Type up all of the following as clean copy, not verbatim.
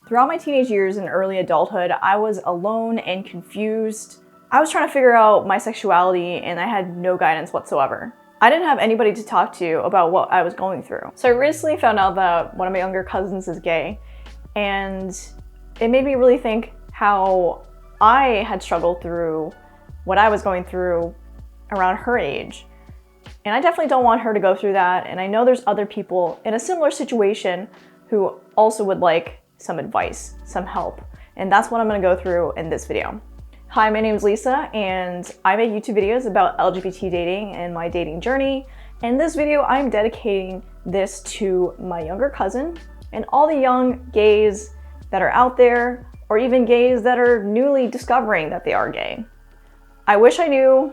Throughout my teenage years and early adulthood, I was alone and confused. I was trying to figure out my sexuality and I had no guidance whatsoever. I didn't have anybody to talk to about what I was going through. So I recently found out that one of my younger cousins is gay, and it made me really think how I had struggled through what I was going through around her age. And I definitely don't want her to go through that, and I know there's other people in a similar situation who also would like some advice, some help, and that's what I'm gonna go through in this video. Hi, my name is Lisa, and I make YouTube videos about LGBT dating and my dating journey. In this video, I'm dedicating this to my younger cousin and all the young gays that are out there, or even gays that are newly discovering that they are gay. I wish I knew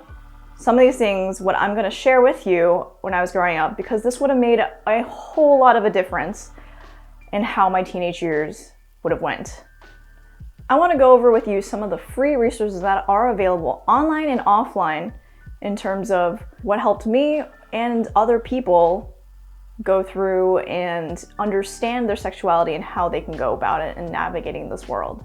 some of these things, what I'm gonna share with you when I was growing up, because this would have made a whole lot of a difference in how my teenage years would have went. I want to go over with you some of the free resources that are available online and offline in terms of what helped me and other people go through and understand their sexuality and how they can go about it and navigating this world.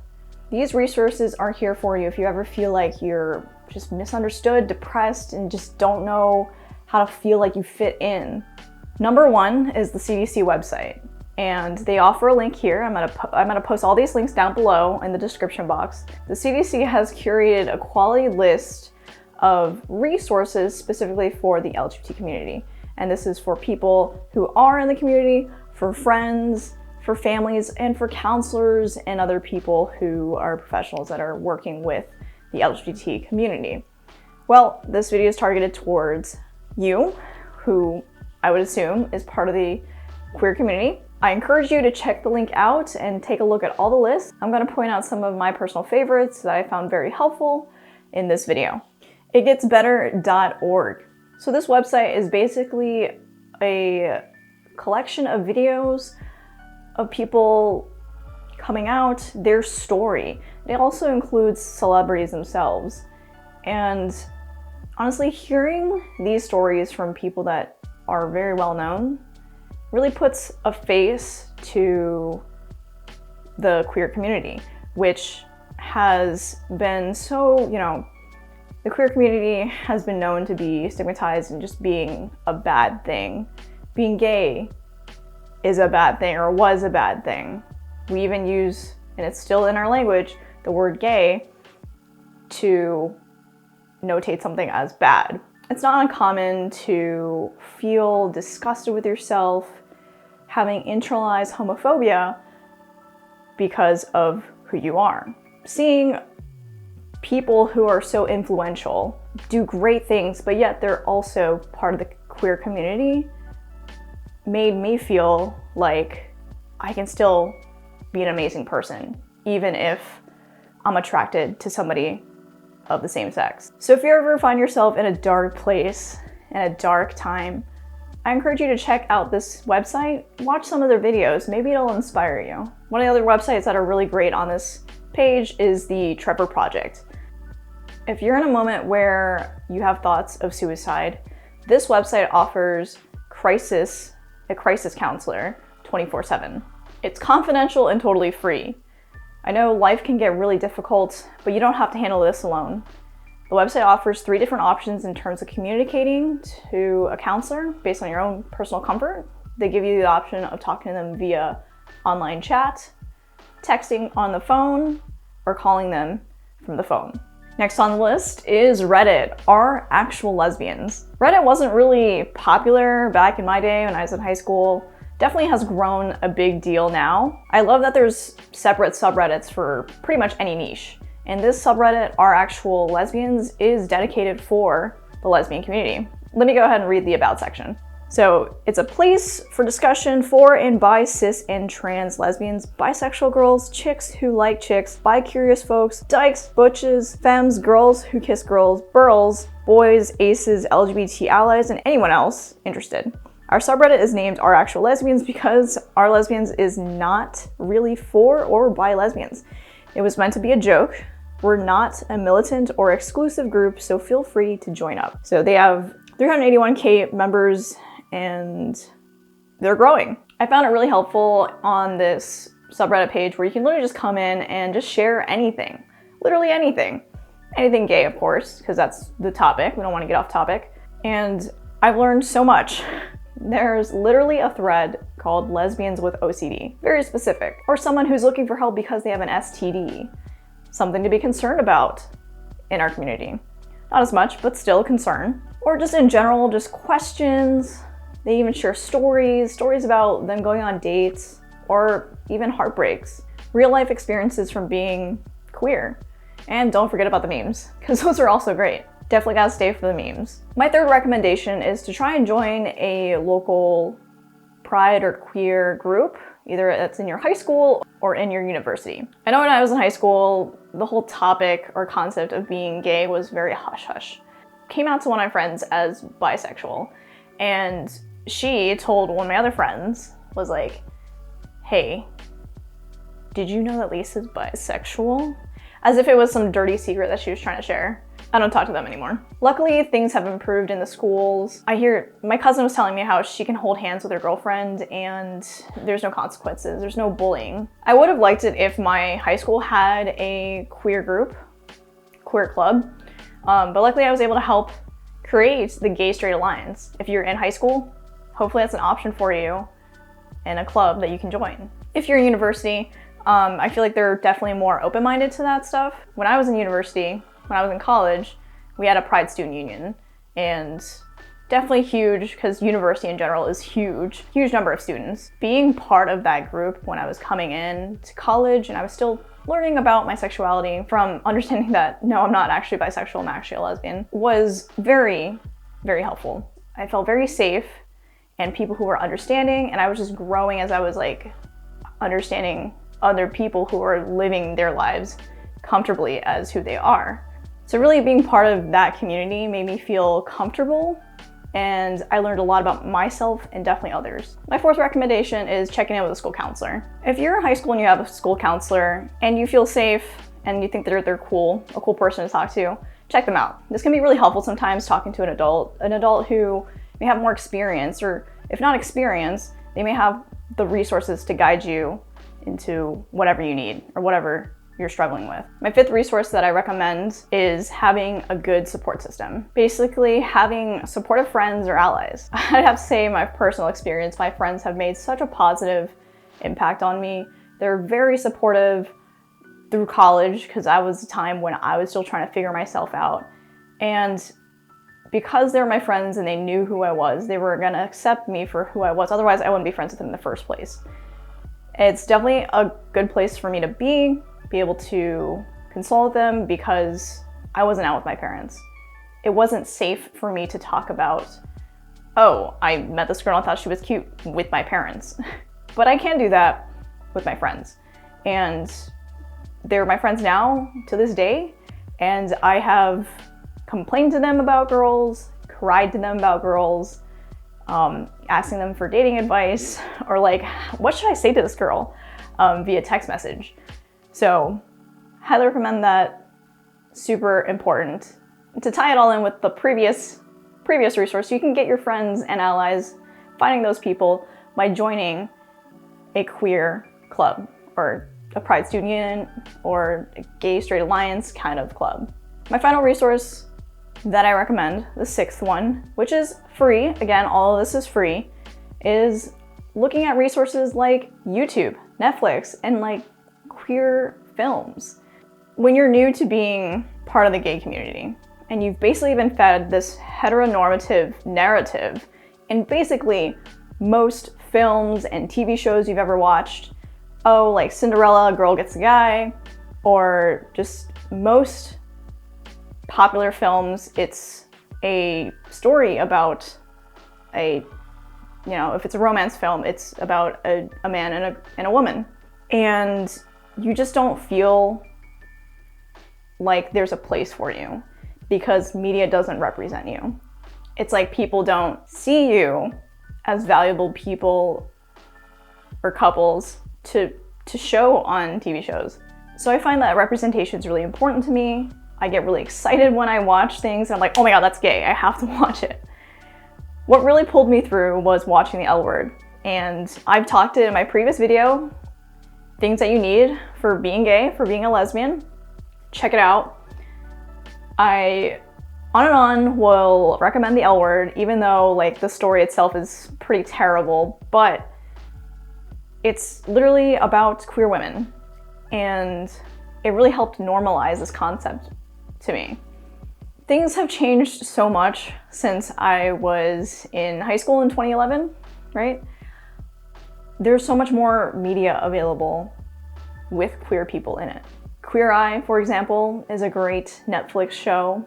These resources are here for you if you ever feel like you're just misunderstood, depressed, and just don't know how to feel like you fit in. Number one is the CDC website. And they offer a link here. I'm gonna post all these links down below in the description box. The CDC has curated a quality list of resources specifically for the LGBT community. And this is for people who are in the community, for friends, for families, and for counselors and other people who are professionals that are working with the LGBT community. Well, this video is targeted towards you, who I would assume is part of the queer community. I encourage you to check the link out and take a look at all the lists. I'm going to point out some of my personal favorites that I found very helpful in this video. Itgetsbetter.org. So this website is basically a collection of videos of people coming out, their story. It also includes celebrities themselves. And honestly, hearing these stories from people that are very well known really puts a face to the queer community, which has been so, the queer community has been known to be stigmatized and just being a bad thing. Being gay is a bad thing, or was a bad thing. We even use, and it's still in our language, the word gay to notate something as bad. It's not uncommon to feel disgusted with yourself, having internalized homophobia because of who you are. Seeing people who are so influential do great things, but yet they're also part of the queer community, made me feel like I can still be an amazing person, even if I'm attracted to somebody of the same sex. So if you ever find yourself in a dark place, in a dark time, I encourage you to check out this website, watch some of their videos, maybe it'll inspire you. One of the other websites that are really great on this page is the Trevor Project. If you're in a moment where you have thoughts of suicide, this website offers a crisis counselor 24/7. It's confidential and totally free. I know life can get really difficult, but you don't have to handle this alone. The website offers 3 different options in terms of communicating to a counselor based on your own personal comfort. They give you the option of talking to them via online chat, texting on the phone, or calling them from the phone. Next on the list is Reddit, Are Actual Lesbians. Reddit wasn't really popular back in my day when I was in high school. Definitely has grown a big deal now. I love that there's separate subreddits for pretty much any niche. And this subreddit, Are Actual Lesbians, is dedicated for the lesbian community. Let me go ahead and read the About section. So it's a place for discussion for and by cis and trans lesbians, bisexual girls, chicks who like chicks, bi-curious folks, dykes, butches, femmes, girls who kiss girls, burls, boys, aces, LGBT allies, and anyone else interested. Our subreddit is named Are Actual Lesbians because Are Lesbians is not really for or by lesbians. It was meant to be a joke. We're not a militant or exclusive group, so feel free to join up. So they have 381K members and they're growing. I found it really helpful on this subreddit page where you can literally just come in and just share anything. Literally anything. Anything gay, of course, because that's the topic. We don't want to get off topic. And I've learned so much. There's literally a thread called Lesbians with OCD. Very specific. Or someone who's looking for help because they have an STD. Something to be concerned about in our community. Not as much, but still a concern. Or just in general, just questions. They even share stories about them going on dates, or even heartbreaks. Real life experiences from being queer. And don't forget about the memes, because those are also great. Definitely gotta stay for the memes. My third recommendation is to try and join a local pride or queer group, either it's in your high school or in your university. I know when I was in high school, the whole topic or concept of being gay was very hush-hush. Came out to one of my friends as bisexual, and she told one of my other friends, was like, hey, did you know that Lisa's bisexual? As if it was some dirty secret that she was trying to share. I don't talk to them anymore. Luckily, things have improved in the schools. I hear my cousin was telling me how she can hold hands with her girlfriend and there's no consequences, there's no bullying. I would have liked it if my high school had a queer group, queer club, but luckily I was able to help create the Gay Straight Alliance. If you're in high school, hopefully that's an option for you and a club that you can join. If you're in university, I feel like they're definitely more open-minded to that stuff. When I was in university, when I was in college, we had a Pride student union, and definitely huge because university in general is huge number of students. Being part of that group when I was coming in to college and I was still learning about my sexuality, from understanding that no, I'm not actually bisexual, I'm actually a lesbian, was very, very helpful. I felt very safe and people who were understanding, and I was just growing as I was like understanding other people who are living their lives comfortably as who they are. So really being part of that community made me feel comfortable, and I learned a lot about myself and definitely others. My fourth recommendation is checking in with a school counselor. If you're in high school and you have a school counselor and you feel safe and you think they're cool, a cool person to talk to, check them out. This can be really helpful sometimes, talking to an adult who may have more experience, or if not experience, they may have the resources to guide you into whatever you need or whatever you're struggling with. My fifth resource that I recommend is having a good support system. Basically, having supportive friends or allies. I'd have to say, my personal experience, my friends have made such a positive impact on me. They're very supportive through college, because that was a time when I was still trying to figure myself out. And because they're my friends and they knew who I was, they were gonna accept me for who I was. Otherwise, I wouldn't be friends with them in the first place. It's definitely a good place for me to be able to console with them, because I wasn't out with my parents. It wasn't safe for me to talk about, oh, I met this girl and thought she was cute, with my parents. But I can do that with my friends. And they're my friends now to this day. And I have complained to them about girls, cried to them about girls, asking them for dating advice, or like, what should I say to this girl via text message. So highly recommend that. Super important. To tie it all in with the previous resource, you can get your friends and allies, finding those people by joining a queer club, or a Pride student union, or a Gay Straight Alliance kind of club. My final resource that I recommend, the sixth one, which is free, again, all of this is free, is looking at resources like YouTube, Netflix, and like queer films. When you're new to being part of the gay community, and you've basically been fed this heteronormative narrative in basically most films and TV shows you've ever watched, oh, like Cinderella, a girl gets a guy, or just most popular films, it's a story about if it's a romance film, it's about a man and a woman. And you just don't feel like there's a place for you, because media doesn't represent you. It's like people don't see you as valuable people or couples to show on TV shows. So I find that representation is really important to me. I get really excited when I watch things and I'm like, oh my god, that's gay, I have to watch it. What really pulled me through was watching The L Word. And I've talked it in my previous video, things that you need for being gay, for being a lesbian. Check it out. I, on and on, will recommend the L Word, even though like the story itself is pretty terrible, but it's literally about queer women, and it really helped normalize this concept to me. Things have changed so much since I was in high school in 2011, right? There's so much more media available with queer people in it. Queer Eye, for example, is a great Netflix show.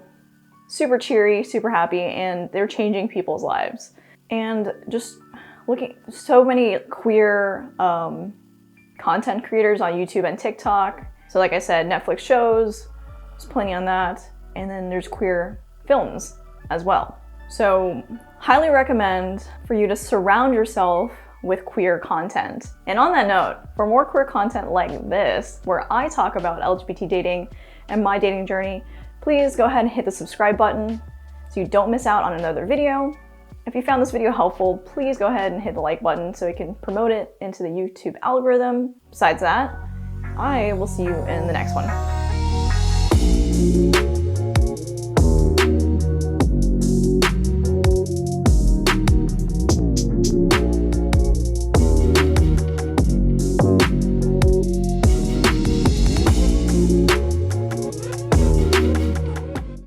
Super cheery, super happy, and they're changing people's lives. And just looking, so many queer content creators on YouTube and TikTok. So like I said, Netflix shows, there's plenty on that. And then there's queer films as well. So highly recommend for you to surround yourself with queer content. And on that note, for more queer content like this, where I talk about LGBT dating and my dating journey, please go ahead and hit the subscribe button so you don't miss out on another video. If you found this video helpful, please go ahead and hit the like button so we can promote it into the YouTube algorithm. Besides that, I will see you in the next one.